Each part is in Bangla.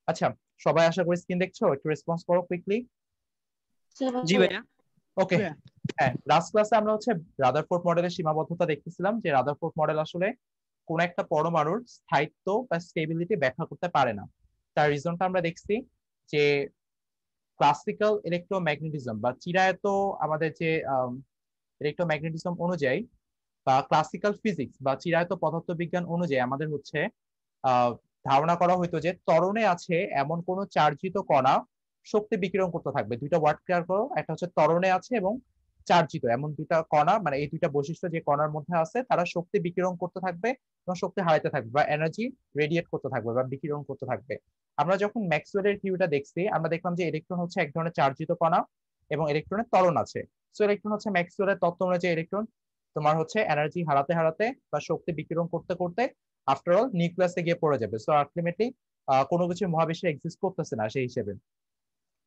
আচ্ছা, সবাই আশা করি স্ক্রিন দেখছো, একটু রেসপন্স করো কুইকলি। জি ভাইয়া। ওকে। হ্যাঁ, লাস্ট ক্লাসে আমরা হচ্ছে রাদারফোর্ড মডেলের সীমাবদ্ধতা দেখতেছিলাম যে রাদারফোর্ড মডেল আসলে কোন একটা পরমাণুর স্থায়িত্ব বা স্টেবিলিটি ব্যাখ্যা করতে পারে না। তার রিজনটা আমরা দেখছি যে ক্লাসিক্যাল ইলেকট্রোম্যাগনেটিজম বা চিরায়ত আমাদের যে ইলেকট্রোম্যাগনেটিজম অনুযায়ী বা ক্লাসিক্যাল ফিজিক্স বা চিরায়ত পদার্থবিজ্ঞান অনুযায়ী আমাদের হচ্ছে আহ ধারণা করা হইতো যে ত্বরণে আছে এমন কোন চার্জিত কণা শক্তি বিকিরণ করতে থাকবে। দুইটা ওয়ার্ড ক্লিয়ার করো, একটা হচ্ছে ত্বরণে আছে এবং চার্জিত, এমন দুইটা কণা, মানে এই দুইটা বৈশিষ্ট্য যে কণার মধ্যে আছে তারা শক্তি বিকিরণ করতে থাকবে এবং শক্তি হারাইতে থাকবে বা এনার্জি রেডিয়েট করতে থাকবে বা বিকিরণ করতে থাকবে। আমরা যখন ম্যাক্সওয়েলের থিওরিটা দেখছি আমরা দেখলাম যে ইলেকট্রন হচ্ছে এক ধরনের চার্জিত কণা এবং ইলেকট্রনের ত্বরণ আছে। সো ইলেকট্রন হচ্ছে ম্যাক্সওয়েলের তত্ত্ব অনুযায়ী ইলেকট্রন তোমার হচ্ছে এনার্জি হারাতে হারাতে বা শক্তি বিকিরণ করতে করতে আফটার অল নিউক্লিয়াসে গিয়ে পড়ে যাবে। সো আলটিমেটলি কোনো কিছু মহাবিশ্বে এক্সিস্ট করতেছে না সেই হিসেবে।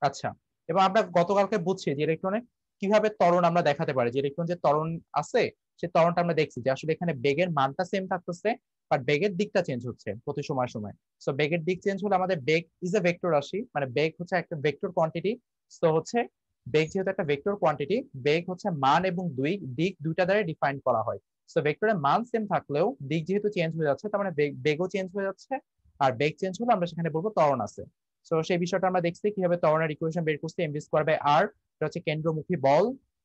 আচ্ছা, এবং আমরা গতকালকে বুঝছি যে ইলেকট্রনের কিভাবে ত্বরণ আমরা দেখাতে পারি, যে ইলেকট্রন যে ত্বরণ আছে সেই ত্বরণটা আমরা দেখছি যে আসলে এখানে বেগের মানটা সেম থাকতেছে বাট বেগের দিকটা চেঞ্জ হচ্ছে প্রতি সময় সময়। সো বেগের দিক চেঞ্জ হলে আমাদের বেগ ইজ এ ভেক্টর রাশি, মানে বেগ হচ্ছে একটা ভেক্টর কোয়ান্টিটি। সো হচ্ছে বেগ যেহেতু একটা ভেক্টর কোয়ান্টিটি, বেগ হচ্ছে মান এবং দিক দুইটা দ্বারা ডিফাইন করা হয়। সো ভেক্টরের মান সেম থাকলেও দিক যেহেতু চেঞ্জ হয়ে যাচ্ছে তার মানে বেগও চেঞ্জ হয়ে যাচ্ছে, আর বেগ চেঞ্জ হলে আমরা সেখানে বলবো ত্বরণ আছে। তো সেই বিষয়টা আমরা দেখছি কিভাবে ত্বরণের ইকুয়েশন বের করছি, এমভি স্কয়ার বাই আর, এটা হচ্ছে কেন্দ্রমুখী বল।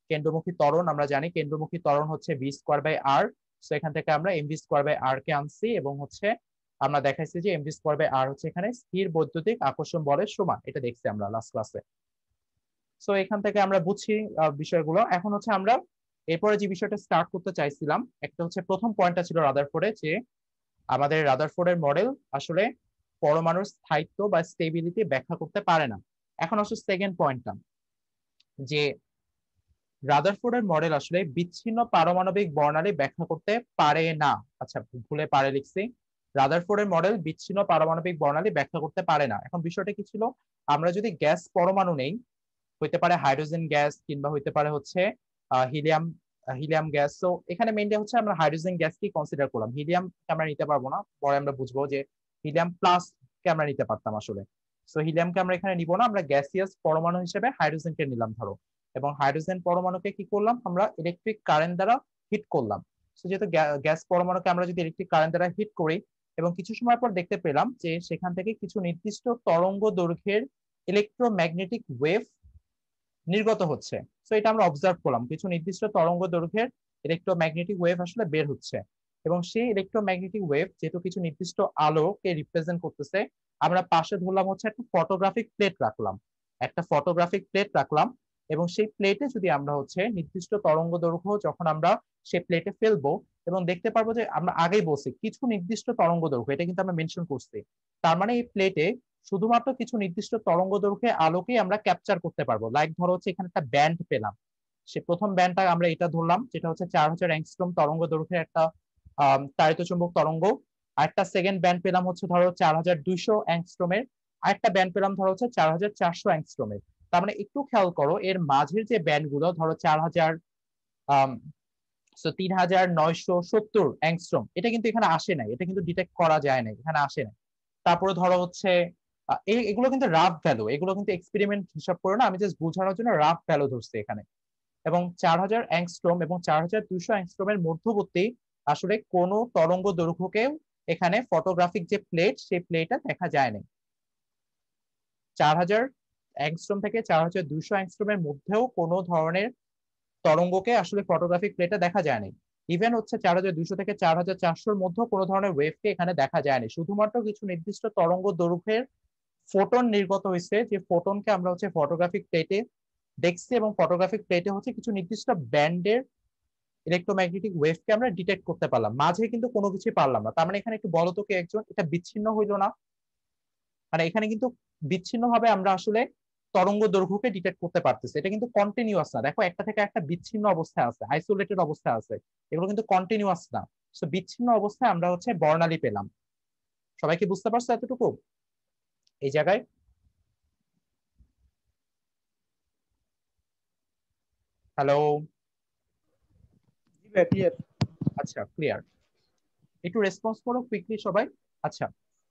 কেন্দ্রমুখী ত্বরণ আমরা জানি কেন্দ্রমুখী ত্বরণ হচ্ছে V square by R. So এখান থেকে আমরা এমভি স্কয়ার বাই আর কে আনছি এবং হচ্ছে আমরা দেখাইছি যে এমভি স্কয়ার বাই আর হচ্ছে এখানে স্থির বৈদ্যুতিক আকর্ষণ বলের সমান, এটা দেখছি আমরা লাস্ট ক্লাসে। সো এখান থেকে আমরা বুঝছি বিষয়গুলো। এখন হচ্ছে আমরা এরপরে যে বিষয়টা স্টার্ট করতে চাইছিলাম, একটা হচ্ছে প্রথম পয়েন্টটা ছিল রাদারফোর্ডে, যে আমাদের রাদারফোর্ডের মডেল আসলে পরমাণুর স্থায়িত্ব বা স্টেবিলিটি ব্যাখ্যা করতে পারে না। এখন আসলে সেকেন্ড পয়েন্টটা, যে রাদারফোর্ডের মডেল আসলে বিচ্ছিন্ন পারমাণবিক বর্ণালী ব্যাখ্যা করতে পারে না। আচ্ছা, ভুলে পারে লিখছি, রাদারফোর্ডের মডেল বিচ্ছিন্ন পারমাণবিক বর্ণালী ব্যাখ্যা করতে পারে না। এখন বিষয়টা কি ছিল, আমরা যদি গ্যাস পরমাণু নেই, হইতে পারে হাইড্রোজেন গ্যাস কিংবা হইতে পারে হচ্ছে হিলিয়াম হিলিয়াম গ্যাস। তো এখানে মেইনলি হচ্ছে আমরা হাইড্রোজেন গ্যাসকে কনসিডার করলাম, হিলিয়াম আমরা নিতে পারবো না, পরে আমরা বুঝবো যে হিলিয়াম প্লাস কে আমরা নিতে পারতাম আসলে। সো হিলিয়ামকে আমরা এখানে নিব না, আমরা গ্যাসিয়াস পরমাণু হিসেবে হাইড্রোজেনকে নিলাম ধরো, এবং হাইড্রোজেন পরমাণুকে কি করলাম আমরা ইলেকট্রিক কারেন্ট দ্বারা হিট করলাম। তো যেহেতু গ্যাস পরমাণুকে আমরা যদি ইলেকট্রিক কারেন্ট দ্বারা হিট করি এবং কিছু সময় পর দেখতে পেলাম যে সেখান থেকে কিছু নির্দিষ্ট তরঙ্গ দৈর্ঘ্যের ইলেকট্রোম্যাগনেটিক ওয়েভ নির্গত হচ্ছে। তো এটা আমরা অবজার্ভ করলাম, কিছু নির্দিষ্ট তরঙ্গ দৈর্ঘ্যের ইলেকট্রোম্যাগনেটিক ওয়েভ আসলে বের হচ্ছে, এবং সেই ইলেকট্রোম্যাগনেটিক ওয়েভ যেহেতু কিছু নির্দিষ্ট আলোকে রিপ্রেজেন্ট করতেছে, আমরা পাশে ধরলাম হচ্ছে একটা ফটোগ্রাফিক প্লেট রাখলাম, একটা ফটোগ্রাফিক প্লেট রাখলাম, এবং সেই প্লেটে যদি আমরা হচ্ছে নির্দিষ্ট তরঙ্গ দৈর্ঘ্য যখন আমরা সেই প্লেটে ফেলবো এবং দেখতে পারবো যে আমরা আগেই বলছি কিছু নির্দিষ্ট তরঙ্গ দৈর্ঘ্য, এটা কিন্তু আমরা মেনশন করছি, তার মানে এই প্লেটে শুধুমাত্র কিছু নির্দিষ্ট তরঙ্গ দৈর্ঘ্যের আলোকেই আমরা ক্যাপচার করতে পারবো। লাইক ধরো হচ্ছে এখানে একটা ব্যান্ড পেলাম, সে প্রথম ব্যান্ডটা আমরা এটা ধরলাম যেটা হচ্ছে 4000 অ্যাংস্ট্রম তরঙ্গ দৈর্ঘ্যের একটা তাড়িত চুম্বক তরঙ্গ। আরেকটা সেকেন্ড ব্যান্ড পেলাম হচ্ছে ধরো 4200 অ্যাংস্ট্রমের, আরেকটা ব্যান্ড পেলাম ধরো হচ্ছে 4400 অ্যাংস্ট্রমের। তার মানে একটু খেয়াল করো এর মাঝের যে ব্যান্ড গুলো ধরো 4000, 3970 অ্যাংস্ট্রম, এটা কিন্তু এখানে আসে নাই, এটা কিন্তু ডিটেক্ট করা যায় না, এখানে আসে নাই। তারপরে ধরো হচ্ছে এগুলো কিন্তু রাফ ভ্যালু, এগুলো কিন্তু এক্সপেরিমেন্ট হিসাব করে না, আমি জাস্ট বোঝানোর জন্য রাফ ভ্যালু ধরছি এখানে। এবং 4000 অ্যাংস্ট্রম এবং 4200 অ্যাংস্ট্রমের মধ্যবর্তী আসলে কোন তরঙ্গ দৈর্ঘ্যকেও এখানে ফটোগ্রাফিক যে প্লেট সেই প্লেটে দেখা যায় না। 4000 অ্যাংস্ট্রম থেকে 4200 অ্যাংস্ট্রমের মধ্যেও কোনো ধরনের তরঙ্গকে আসলে ফটোগ্রাফিক প্লেটে দেখা যায়নি। ইভেন হচ্ছে 4200 থেকে 4400 মধ্যে কোনো ধরনের ওয়েভকে এখানে দেখা যায়নি, শুধুমাত্র কিছু নির্দিষ্ট তরঙ্গ দৈর্ঘ্যের ফোটন নির্গত হয়েছে, যে ফোটনকে আমরা হচ্ছে ফটোগ্রাফিক প্লেটে দেখছি, এবং ফটোগ্রাফিক প্লেটে হচ্ছে কিছু নির্দিষ্ট ব্যান্ডের ইলেকট্রোম্যাগনেটিক ওয়েভকে আমরা ডিটেক্ট করতে পারলাম, মাঝে কিন্তু কোনো কিছু পারলাম না। তার মানে এখানে একটু বলো তো কে একজন, এটা বিচ্ছিন্ন হইলো না? মানে এখানে কিন্তু বিচ্ছিন্ন ভাবে আমরা আসলে তরঙ্গ দৈর্ঘ্যকে ডিটেক্ট করতে পারতেছি, এটা কিন্তু কন্টিনিউয়াস না। দেখো একটা থেকে একটা বিচ্ছিন্ন অবস্থায় আছে, আইসোলেটেড অবস্থায় আছে, এগুলো কিন্তু কন্টিনিউয়াস না। তো বিচ্ছিন্ন অবস্থায় আমরা হচ্ছে বর্ণালী পেলাম। সবাই কি বুঝতে পারছো এতটুকু এই জায়গায়? হ্যালো? ক্লিয়ার। আচ্ছা, ক্লিয়ার। একটু রেসপন্স করো কুইকলি সবাই। আচ্ছা,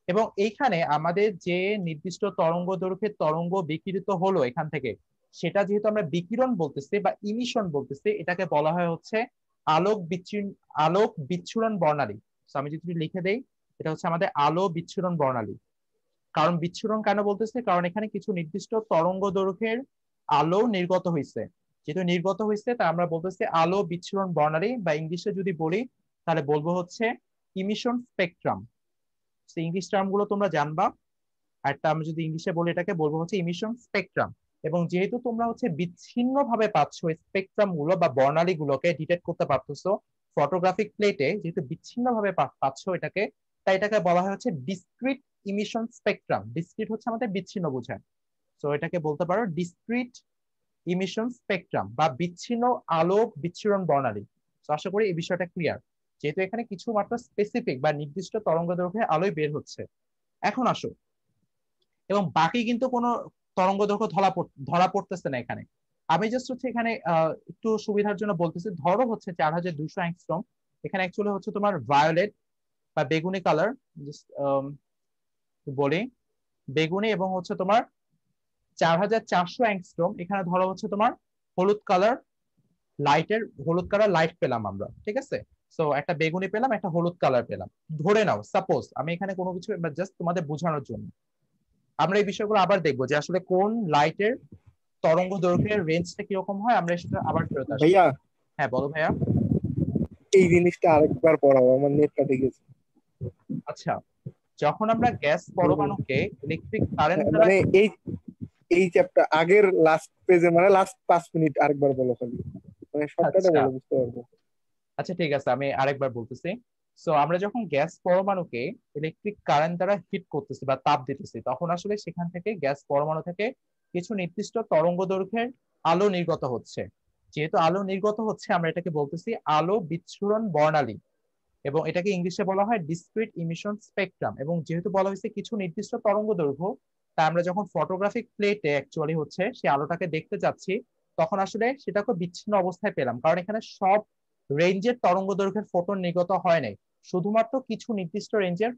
এবং এইখানে আমাদের যে নির্দিষ্ট তরঙ্গ দৈর্ঘ্যের তরঙ্গ বিকিরিত হলো এখান থেকে, সেটা যেহেতু আমরা বিকিরণ বলতেছি বা ইমিশন বলতেছি, এটাকে বলা হয় হচ্ছে আলোক বিচ্ছুরণ, আলোক বিচ্ছুরণ বর্ণালী। আমি যদি লিখে দেই, এটা হচ্ছে আমাদের আলো বিচ্ছুরণ বর্ণালী। কারণ বিচ্ছুরণ কেন বলতেছে, কারণ এখানে কিছু নির্দিষ্ট তরঙ্গ দৈর্ঘ্যের আলো নির্গত হয়েছে। যেহেতু নির্গত হয়েছে, তা আমরা বলতেছি আলো বিচ্ছুরণ বর্ণালী, বা ইংলিশে যদি বলি তাহলে বলবো হচ্ছে ইমিশন স্পেকট্রাম। ইংলিশ টার্ম গুলো তোমরা জানবা। একটা আমি যদি ইংলিশে বলি, এটাকে বলবো হচ্ছে ইমিশন স্পেকট্রাম। এবং যেহেতু তোমরা হচ্ছে বিচ্ছিন্ন ভাবে পাচ্ছ স্পেকট্রাম গুলো বা বর্ণালী গুলোকে ডিটেক্ট করতে পারতেছো ফটোগ্রাফিক প্লেটে, যেহেতু বিচ্ছিন্ন ভাবে পাচ্ছ এটাকে, তাই এটাকে বলা হয় হচ্ছে ডিসক্রিট ইমিশন স্পেকট্রাম। ডিসক্রিট হচ্ছে আমাদের বিচ্ছিন্ন বোঝায়, তো এটাকে বলতে পারো ডিসক্রিট ইমিশন স্পেকট্রাম বা বিচ্ছিন্ন আলোক বিচ্ছুরণ বর্ণালী। তো আশা করি এই বিষয়টা ক্লিয়ার, যেহেতু এখানে কিছু মাত্র স্পেসিফিক বা নির্দিষ্ট তরঙ্গ দৈর্ঘ্যে আলোয় বের হচ্ছে। এখন আসো, এবং বাকি কিন্তু কোনো তরঙ্গ দৈর্ঘ্য ধরা পড়তেছে না এখানে। আমি জাস্ট হচ্ছে এখানে একটু সুবিধার জন্য বলতেছি, ধরো হচ্ছে 4200 অ্যাংস্ট্রম, এখানে অ্যাকচুয়ালি হচ্ছে তোমার ভায়োলেট বা বেগুনি কালার, বলি বেগুনি, এবং হচ্ছে তোমার 4400 অ্যাংস্ট্রম, এখানে ধরো হচ্ছে তোমার হলুদ কালার, হলুদ কালার লাইট পেলাম আমরা, ঠিক আছে। সো একটা বেগুনি পেলাম, একটা হলুদ কালার পেলাম, ধরে নাও সাপোজ, আমি এখানে কোনো কিছু জাস্ট তোমাদের বোঝানোর জন্য। আমরা এই বিষয়গুলো আবার দেখবো যে আসলে কোন লাইটের তরঙ্গ দৈর্ঘ্যের রেঞ্জটা কিরকম হয়, আমরা সেটা আবার ফেরত আসবো। ভাইয়া, হ্যাঁ বলো ভাইয়া। এই জিনিসটা আরেকবার পড়াও, আমার নেট কাটে গেছে। আচ্ছা, যখন আমরা গ্যাস পরমাণুকে ইলেকট্রিক কারেন্ট দ্বারা, মানে এই এই চ্যাপ্টার আগের লাস্ট পেজে, মানে লাস্ট 5 মিনিট আরেকবার বলো খালি, মানে শর্টকাটে আচ্ছা বলো, বুঝতে পারবো। আচ্ছা ঠিক আছে, আমি আরেকবার বলতেছি। সো আমরা যখন গ্যাস পরমাণুকে ইলেকট্রিক কারেন্ট দ্বারা হিট করতেছি বা তাপ দিতেছি, তখন আসলে সেখান থেকে গ্যাস পরমাণু থেকে কিছু নির্দিষ্ট তরঙ্গ দৈর্ঘ্যের আলো নির্গত হচ্ছে। যেহেতু আলো নির্গত হচ্ছে, আমরা এটাকে বলতেছি আলো বিচ্ছুরণ বর্ণালী, এবং এটাকে ইংলিশে বলা হয় ডিসক্রিট ইমিশন স্পেকট্রাম। এবং যেহেতু বলা হয়েছে কিছু নির্দিষ্ট তরঙ্গ দৈর্ঘ্য, তাই আমরা যখন ফটোগ্রাফিক প্লেটে অ্যাকচুয়ালি হচ্ছে সেই আলোটাকে দেখতে যাচ্ছি, তখন আসলে সেটাকে বিচ্ছিন্ন অবস্থায় পেলাম, কারণ এখানে সব রেঞ্জের তরঙ্গ দৈর্ঘ্যের ফোটন নির্গত হয় নাই, শুধুমাত্র কিছু নির্দিষ্ট রেঞ্জের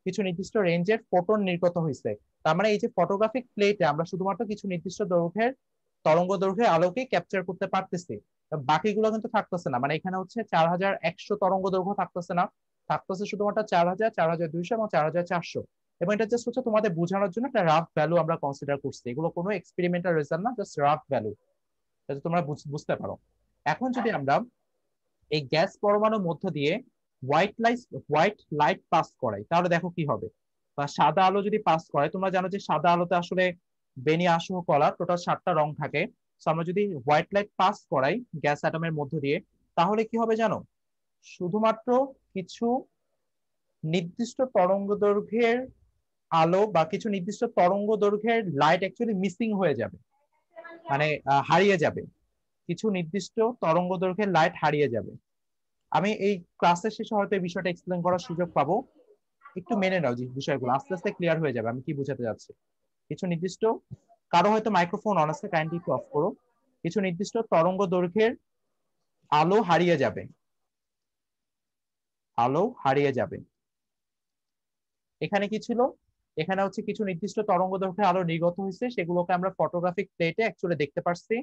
কিছু নির্দিষ্ট রেঞ্জের ফোটন নির্গত হয়েছে। তার মানে এই যে ফটোগ্রাফিক প্লেটে আমরা শুধুমাত্র কিছু নির্দিষ্ট দৈর্ঘ্যের তরঙ্গ দৈর্ঘ্যের আলোকে ক্যাপচার করতে পারতেছি, বাকিগুলো কিন্তু থাকতেছে না। মানে এখানে হচ্ছে 4100 তরঙ্গ দৈর্ঘ্য থাকতেছে না, থাকতেছে শুধুমাত্র 4000, 4200 এবং 4400। এবং এটা জাস্ট হচ্ছে তোমাদের বোঝানোর জন্য একটা রাফ ভ্যালু আমরা কনসিডার করছি, এগুলো কোনো এক্সপেরিমেন্টাল রেজাল্ট না, জাস্ট রাফ ভ্যালু, যাতে তোমরা বুঝতে পারো। এখন যদি আমরা এই গ্যাস পরমাণুর মধ্য দিয়ে হোয়াইট লাইট পাস করাই, তাহলে দেখো কি হবে। বা সাদা আলো যদি পাস করে, তোমরা জানো যে সাদা আলোতে আসলে বেনি, আসহ, কলা, টোটাল 7টা রং থাকে। তো আমরা যদি হোয়াইট লাইট পাস করাই গ্যাস অ্যাটমের মধ্য দিয়ে, তাহলে কি হবে জানো, শুধুমাত্র কিছু নির্দিষ্ট তরঙ্গ দৈর্ঘ্যের আলো বা কিছু নির্দিষ্ট তরঙ্গ দৈর্ঘ্যের লাইট অ্যাকচুয়ালি মিসিং হয়ে যাবে, মানে হারিয়ে যাবে। কিছু নির্দিষ্ট তরঙ্গ দৈর্ঘ্যের লাইট হারিয়ে যাবে। আমি এই ক্লাসের শেষে হয়তো এই বিষয়টা এক্সপ্লেন করার সুযোগ পাবো, একটু মেনে নাও যে বিষয়গুলো আস্তে আস্তে ক্লিয়ার হয়ে যাবে আমি কি বোঝাতে যাচ্ছি। কিছু নির্দিষ্ট, কারো হয়তো মাইক্রোফোন অন আছে, কাইন্ডলি একটু অফ করো। কিছু নির্দিষ্ট তরঙ্গ দৈর্ঘ্যের আলো হারিয়ে যাবে, আলো হারিয়ে যাবে। এখানে কি ছিল, এখানে হচ্ছে কিছু নির্দিষ্ট তরঙ্গ দৈর্ঘ্যের আলো নির্গত হয়েছে, সেগুলোকে আমরা ফটোগ্রাফিক প্লেটে অ্যাকচুয়ালি দেখতে পারছি।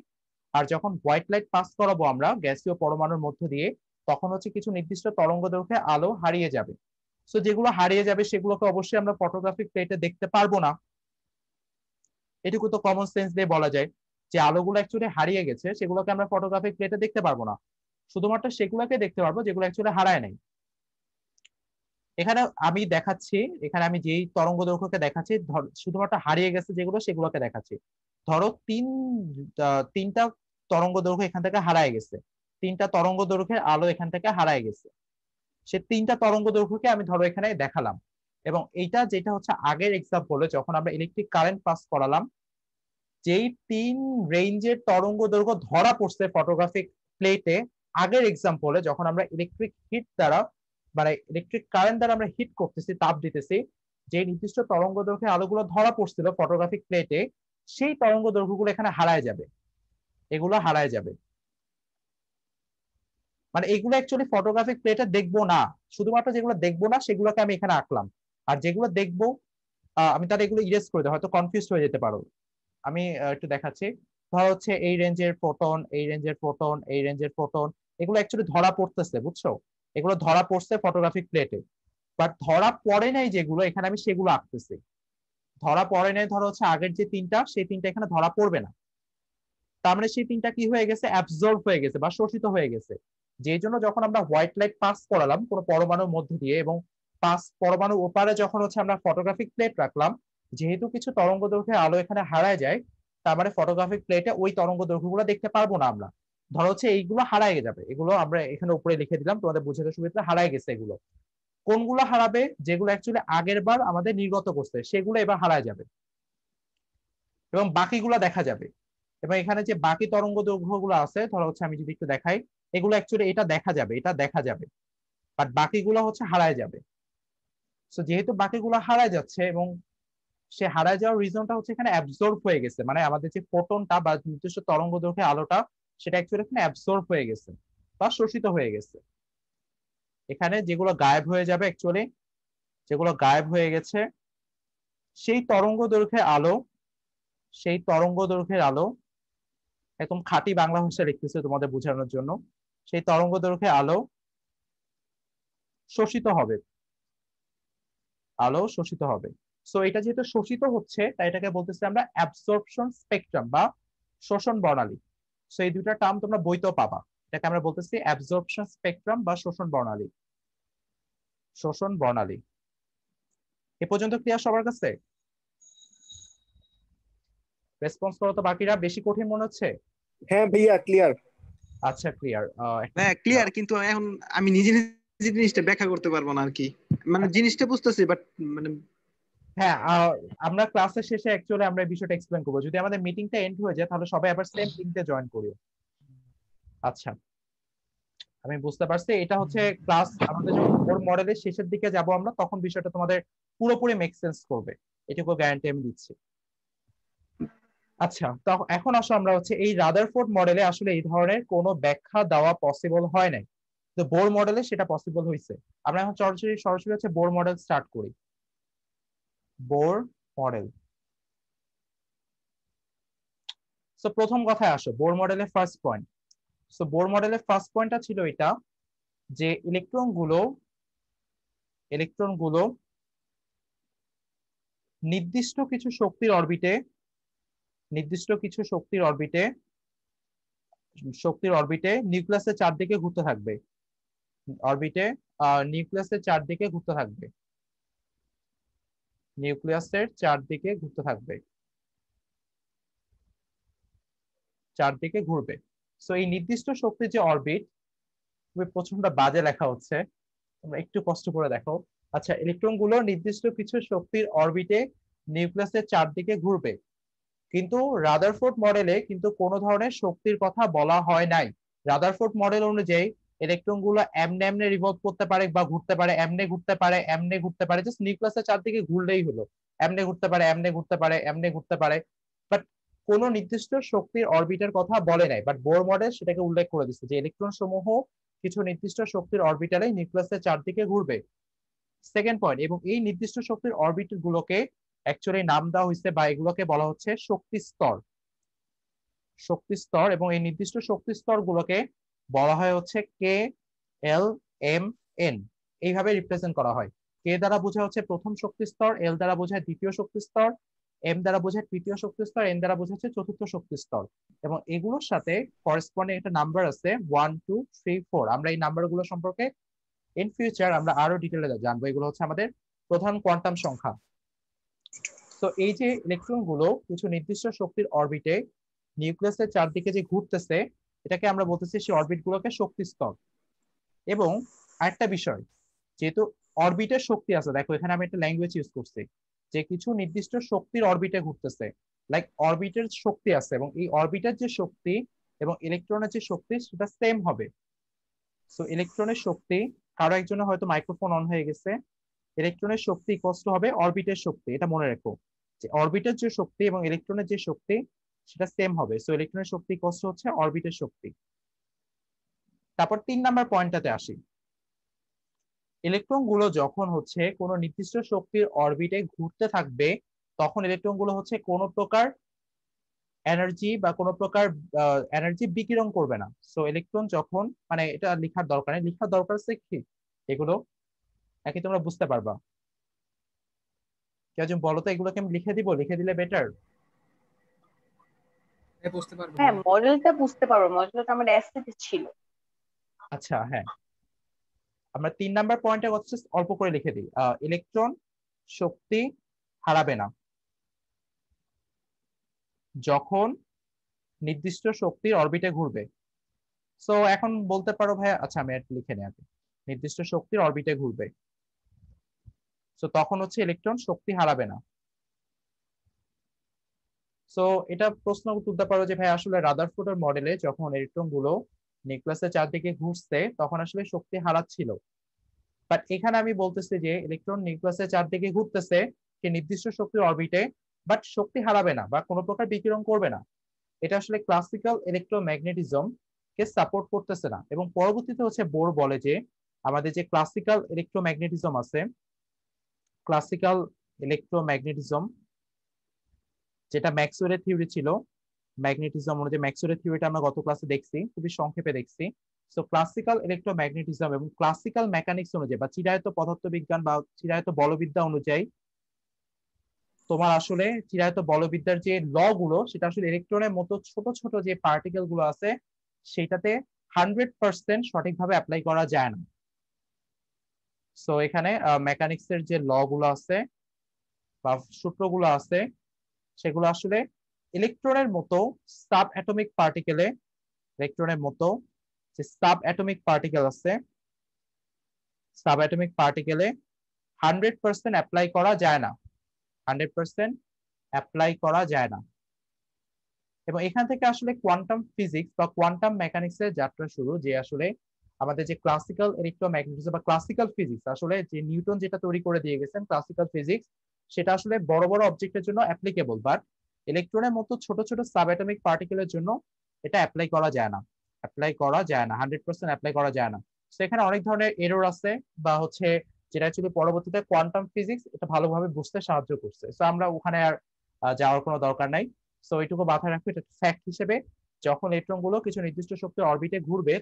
আর যখন হোয়াইট লাইট পাস করাবো আমরা গ্যাসীয় পরমাণুর মধ্য দিয়ে, তখন হচ্ছে কিছু নির্দিষ্ট তরঙ্গ দৈর্ঘ্যে আলো হারিয়ে যাবে। সো যেগুলো হারিয়ে যাবে সেগুলোকে অবশ্যই আমরা ফটোগ্রাফিক প্লেটে দেখতে পারবো না। এটুকু তো কমন সেন্স দিয়ে বলা যায় যে আলোগুলো অ্যাকচুয়ালি হারিয়ে গেছে, সেগুলোকে আমরা ফটোগ্রাফিক প্লেটে দেখতে পারবো না, শুধুমাত্র সেগুলোকে দেখতে পারবো যেগুলো অ্যাকচুয়ালি হারায় নাই। এখানে আমি দেখাচ্ছি, এখানে আমি যেই তরঙ্গ দৈর্ঘ্যকে দেখাচ্ছি, শুধুমাত্র হারিয়ে গেছে যেগুলো সেগুলোকে দেখাচ্ছি। ধরো তিনটা তরঙ্গ দৈর্ঘ্য এখান থেকে হারায় গেছে, তিনটা তরঙ্গ দৈর্ঘ্যের আলো এখান থেকে হারায় গেছে, সে তিনটা তরঙ্গ দৈর্ঘ্যকে আমি ধরো এখানে দেখালাম। এবং এইটা যেটা হচ্ছে আগের এক্সাম্পলে যখন আমরা ইলেকট্রিক কারেন্ট পাস করালাম, যেই 3 রেঞ্জের তরঙ্গ দৈর্ঘ্য ধরা পড়ছে ফটোগ্রাফিক প্লেটে, আগের এক্সাম্পলে যখন আমরা ইলেকট্রিক হিট দ্বারা, মানে ইলেকট্রিক কারেন্ট দ্বারা আমরা হিট করতেছি, তাপ দিতেছি, যে নির্দিষ্ট তরঙ্গ দৈর্ঘ্যের আলোগুলো ধরা পড়ছিল ফটোগ্রাফিক প্লেটে, সেই তরঙ্গ দৈর্ঘ্যগুলো এখানে হারায় যাবে, এগুলো হারায় যাবে। মানে এগুলো অ্যাকচুয়ালি ফটোগ্রাফিক প্লেটে দেখবো না, শুধুমাত্র যেগুলো দেখবো না সেগুলোকে আমি এখানে আঁকলাম। আর যেগুলো দেখবো আমি তার এগুলো ইরেজ করে দেবো, হয়তো কনফিউজ হয়ে যেতে পারো। আমি একটু দেখাচ্ছি। ধরো হচ্ছে এই রেঞ্জের প্রোটন, এই রেঞ্জের প্রোটন, এই রেঞ্জের প্রোটন, এগুলো অ্যাকচুয়ালি ধরা পড়তেছে, বুঝছো? এগুলো ধরা পড়ছে ফটোগ্রাফিক প্লেটে, বাট ধরা পড়ে নাই যেগুলো, এখানে আমি সেগুলো আঁকতেছি। ধরা পড়ে নাই ধরো হচ্ছে আগের যে তিনটা, সেই তিনটা এখানে ধরা পড়বে না। তার মানে সেই তিনটা কি হয়ে গেছে, অ্যাবজর্ব হয়ে গেছে বা শোষিত হয়ে গেছে। যেই জন্য যখন আমরা হোয়াইট লাইট পাস করালাম কোনো পরমাণুর মধ্যে দিয়ে, এবং পাস পরমাণু ওপারে যখন হচ্ছে আমরা ফটোগ্রাফিক প্লেট রাখলাম, যেহেতু কিছু তরঙ্গ দৈর্ঘ্যের আলো এখানে হারায় যায়, তার মানে ফটোগ্রাফিক প্লেটে ওই তরঙ্গ দৈর্ঘ্যগুলো দেখতে পারবো না আমরা। ধরো হচ্ছে এইগুলো হারায় যাবে, এগুলো আমরা এখানে উপরে লিখে দিলাম তোমাদের বুঝাতে সুবিধা, হারায় গেছে এগুলো। কোনগুলো হারাবে, যেগুলো অ্যাকচুয়ালি আগের বার আমাদের নির্গত করছে সেগুলো এবার হারায় যাবে, এবং বাকিগুলো দেখা যাবে। এবং এখানে যে বাকি তরঙ্গ দৈর্ঘ্য গুলো আছে, ধরো হচ্ছে আমি যদি একটু দেখাই, এগুলো অ্যাকচুয়ালি এটা দেখা যাবে, এটা দেখা যাবে, বাট বাকিগুলো হচ্ছে হারায় যাবে। তো যেহেতু বাকিগুলো হারায় যাচ্ছে, এবং সে হারায় যাওয়ার রিজনটা হচ্ছে এখানে অ্যাবজর্ব হয়ে গেছে, মানে আমাদের যে ফোটনটা বা নির্দিষ্ট তরঙ্গ দৈর্ঘ্যের আলোটা, সেটা অ্যাকচুয়ালি এখানে অ্যাবজর্ব হয়ে গেছে বা শোষিত হয়ে গেছে। এখানে যেগুলো গায়েব হয়ে যাবে, অ্যাকচুয়ালি যেগুলো গায়েব হয়ে গেছে, সেই তরঙ্গ দৈর্ঘ্যের আলো, সেই তরঙ্গ দৈর্ঘ্যের আলো, একদম খাঁটি বাংলা ভাষা লিখতেছে তোমাদের বোঝানোর জন্য, সেই তরঙ্গ দৈর্ঘ্যের আলো শোষিত হবে, আলো শোষিত হবে। সো এটা যেহেতু শোষিত হচ্ছে, তাই এটাকে বলতেছি আমরা অ্যাবসর্পশন স্পেকট্রাম বা শোষণ বর্ণালী। সো এই দুইটা টার্ম তোমরা বইতেও পাবা, এটাকে আমরা বলতেছি অ্যাবসর্পশন স্পেকট্রাম বা শোষণ বর্ণালী। শোষণ বর্ণালী। এ পর্যন্ত ক্লিয়ার সবার কাছে? রেসপন্স করো তো বাকিরা, বেশি কঠিন মনে হচ্ছে? হ্যাঁ ভাইয়া ক্লিয়ার। আচ্ছা ক্লিয়ার। হ্যাঁ ক্লিয়ার, কিন্তু এখন আমি নিজে নিজে জিনিসটা ব্যাখ্যা করতে পারবো না আর কি। মানে জিনিসটা বুঝতেছি বাট মানে হ্যাঁ, আমরা ক্লাসের শেষে অ্যাকচুয়ালি আমরা এই বিষয়টা এক্সপ্লেন করবো। যদি আমাদের মিটিংটা এন্ড হয়ে যায়, তাহলে সবাই আবার সেম লিংকে জয়েন করিও। আচ্ছা, আমি বুঝতে পারছি। এটা হচ্ছে ক্লাস আমাদের যখন কোর মডেলের শেষের দিকে যাব আমরা, তখন বিষয়টা তোমাদের পুরোপুরি মেক সেন্স করবে, এটুকু গ্যারান্টি আমি দিচ্ছি। আচ্ছা, তো এখন আসো আমরা হচ্ছে এই রাদারফোর্ড মডেলে আসলে এই ধরনের কোনো ব্যাখ্যা দেওয়া পসিবল হয় নাই, তো বোর মডেলে সেটা পসিবল হয়েছে। আমরা এখন সরাসরি সরাসরি হচ্ছে বোর মডেল স্টার্ট করি। Bohr model. তো প্রথম কথায় আসো, বোর মডেলের ফার্স্ট পয়েন্ট। তো বোর মডেলের ফার্স্ট পয়েন্টটা ছিল এটা, যে ইলেকট্রনগুলো নির্দিষ্ট কিছু শক্তির অরবিটে, নির্দিষ্ট কিছু শক্তির অরবিটে নিউক্লিয়াসের চারদিকে ঘুরতে থাকবে। অরবিটে নিউক্লিয়াসের চারদিকে ঘুরতে থাকবে, নিউক্লিয়াসের চারদিকে ঘুরতে থাকবে, চারদিকে ঘুরবে। সো এই নির্দিষ্ট শক্তির যে অরবিট, খুবই প্রচন্ড বাজে লেখা হচ্ছে, তোমরা একটু কষ্ট করে দেখো। আচ্ছা, ইলেকট্রন গুলো নির্দিষ্ট কিছু শক্তির অরবিটে নিউক্লিয়াসের চারদিকে ঘুরবে, কিন্তু রাদারফোর্ড মডেলে কিন্তু কোনো ধরনের শক্তির কথা বলা হয় নাই। রাদারফোর্ড মডেল অনুযায়ী ইলেকট্রন গুলো এমনে এমনে রিভলভ করতে পারে বা ঘুরতে পারে, এমনে ঘুরতে পারে, এমনে ঘুরতে পারে, জাস্ট নিউক্লিয়াসের চারদিকে ঘুরলেই হলো। এমনে ঘুরতে পারে, এমনে ঘুরতে পারে, এমনে ঘুরতে পারে, বাট কোনো নির্দিষ্ট শক্তির অরবিটের কথা বলে নাই। বাট বোর মডেল সেটাকে উল্লেখ করে দিচ্ছে যে ইলেকট্রন সমূহ কিছু নির্দিষ্ট শক্তির অরবিটালে নিউক্লিয়াসের চারদিকে ঘুরবে। সেকেন্ড পয়েন্ট, এবং এই নির্দিষ্ট শক্তির অরবিট গুলোকে অ্যাকচুয়ালি নাম দেওয়া হয়েছে বা এগুলোকে বলা হচ্ছে শক্তি স্তর। শক্তি স্তর, এবং এই নির্দিষ্ট শক্তি স্তর গুলোকে বলা হয় হচ্ছে কে, এল, এম, এন, এইভাবে রিপ্রেজেন্ট করা হয়। কে দ্বারা বোঝা হচ্ছে প্রথম শক্তি স্তর, এল দ্বারা বোঝায় দ্বিতীয় শক্তি স্তর, এম দ্বারা বোঝায় তৃতীয় শক্তি স্তর, এন দ্বারা বোঝাচ্ছে চতুর্থ শক্তি স্তর। এবং এগুলোর সাথে করেসপন্ডিং একটা নাম্বার আছে 1 2 3 4। আমরা এই নাম্বার গুলো সম্পর্কে ইন ফিউচার আমরা আরো ডিটেলে জানবো। এগুলো হচ্ছে আমাদের প্রধান কোয়ান্টাম সংখ্যা। তো এই যে ইলেকট্রন গুলো কিছু নির্দিষ্ট শক্তির অরবিটে নিউক্লিয়াসের চারদিকে যে ঘুরতেছে, এটাকে আমরা বলতেছি সেই অরবিট গুলোকে শক্তি স্তর। এবং আরেকটা বিষয়, যেহেতু অরবিটের শক্তি আছে, দেখো এখানে আমি একটা ল্যাঙ্গুয়েজ ইউজ করছি, যে কিছু নির্দিষ্ট শক্তির অরবিটে ঘুরতেছে, লাইক অরবিটের শক্তি আছে, এবং এই অরবিটের যে শক্তি এবং ইলেকট্রনের যে শক্তি সেটা সেম হবে। সো ইলেকট্রনের শক্তি, কারো একজনের হয়তো মাইক্রোফোন অন হয়ে গেছে, ইলেকট্রনের শক্তি ইকুয়ালস টু হবে অরবিটের শক্তি। এটা মনে রাখো যে অরবিটের যে শক্তি এবং ইলেকট্রনের যে শক্তি সেটা সেম হবে। সো ইলেকট্রনের শক্তি ইকুয়ালস টু হচ্ছে অরবিটের শক্তি। তারপর 3 নাম্বার পয়েন্টটাতে আসি। ইলেকট্রন গুলো যখন হচ্ছে কোনো নির্দিষ্ট শক্তির অরবিটে ঘুরতে থাকবে, তখন ইলেকট্রন গুলো হচ্ছে কোনো প্রকার এনার্জি বা কোনো প্রকার এনার্জি বিকিরণ করবে না। সো ইলেকট্রন যখন, মানে এটা লেখার দরকার নেই, লেখার দরকার আছে কি এগুলো নাকি তোমরা বুঝতে পারবা? কেউ বলো তো, এগুলোকে আমি লিখে দিব, লিখে দিলে বেটার। বুঝতে পারবো হ্যাঁ, মডেলটা বুঝতে পারবো, মডেলটা আমার এসএতে ছিল। আচ্ছা হ্যাঁ, আমরা 3 নাম্বার পয়েন্টের কথা just অল্প করে লিখে দিই। ইলেকট্রন শক্তি হারাবে না যখন নির্দিষ্ট শক্তির অরবিটে ঘুরবে। সো এখন বলতে পারো ভাই, আচ্ছা আমি এটা লিখে নিই আগে, নির্দিষ্ট শক্তির অরবিটে ঘুরবে, সো তখন হচ্ছে ইলেকট্রন শক্তি হারাবে না। সো এটা প্রশ্ন তুলতে পারো যে ভাই আসলে রাদারফোর্ডের মডেলে যখন ইলেকট্রন গুলো নিউক্লিয়াসের চারদিকে ঘুরছে তখন আসলে শক্তি হারাচ্ছিল, বাট এখানে আমি বলতেছি যে ইলেকট্রন নিউক্লিয়াসের চারদিকে ঘুরতেছে সে নির্দিষ্ট শক্তির অরবিটে, বাট শক্তি হারাবে না বা কোনো প্রকার বিকিরণ করবে না। এটা আসলে ক্লাসিক্যাল ইলেকট্রোম্যাগনেটিজম কে সাপোর্ট করতেছে না। এবং পরবর্তীতে হচ্ছে বোর বলে যে আমাদের যে ক্লাসিক্যাল ইলেকট্রোম্যাগনেটিজম আছে, ক্লাসিক্যাল ইলেকট্রোম্যাগনেটিজম যেটা ম্যাক্সওয়েলের থিওরি ছিল, ম্যাগনেটিজম অনুযায়ী ম্যাক্সওয়েলের থিওরিটা আমরা গত ক্লাসে দেখছি, খুবই সংক্ষেপে দেখছি। সো ক্লাসিক্যাল ইলেকট্রোম্যাগনেটিজম এবং ক্লাসিক্যাল মেকানিক্স অনুযায়ী বা চিরায়ত পদার্থবিজ্ঞান বা চিরায়ত বলবিদ্যা অনুযায়ী তোমার আসলে চিরায়ত বলবিদ্যার যে ল গুলো সেটা আসলে ইলেকট্রনের মতো ছোট ছোট যে পার্টিকেল গুলো আছে সেটাতে 100% সঠিকভাবে অ্যাপ্লাই করা যায় না। সো এখানে মেকানিক্স এর যে ল গুলো আছে বা সূত্রগুলো আছে সেগুলো আসলে ইলেকট্রনের মতো সাব অ্যাটমিক পার্টিকেলে, ইলেকট্রনের মতো যে সাব অ্যাটমিক পার্টিকেল আছে, সাব অ্যাটমিক পার্টিকেলে 100% অ্যাপ্লাই করা যায় না, 100% অ্যাপ্লাই করা যায় না। এবং এখান থেকে আসলে কোয়ান্টাম ফিজিক্স বা কোয়ান্টাম মেকানিক্স এর যাত্রা শুরু, যে আসলে আমাদের যে ক্লাসিক্যাল ইলেকট্রোম্যাগনেটিজম বা ক্লাসিক্যাল ফিজিক্স, আসলে যে নিউটন যেটা তৈরি করে দিয়ে গেছেন ক্লাসিক্যাল ফিজিক্স, সেটা আসলে বড় বড় অবজেক্টের জন্য অ্যাপ্লিকেবল, বাট ইলেকট্রনের মতো ছোট ছোট সাবঅ্যাটমিক পার্টিকেলের জন্য এটা অ্যাপ্লাই করা যায় না, অ্যাপ্লাই করা যায় না, 100% অ্যাপ্লাই করা যায় না। সেখানে অনেক ধরনের এরর আছে বা হচ্ছে যেটা অ্যাকচুয়ালি পরবর্তীতে কোয়ান্টাম ফিজিক্স এটা ভালোভাবে বুঝতে সাহায্য করছে। সো আমরা ওখানে আর যাওয়ার কোনো দরকার নাই। সো এইটুকু মাথায় রাখবে, এটা ফ্যাক্ট হিসেবে যখন ইলেকট্রন গুলো কিছু নির্দিষ্ট শক্তির অরবিটে ঘুরবে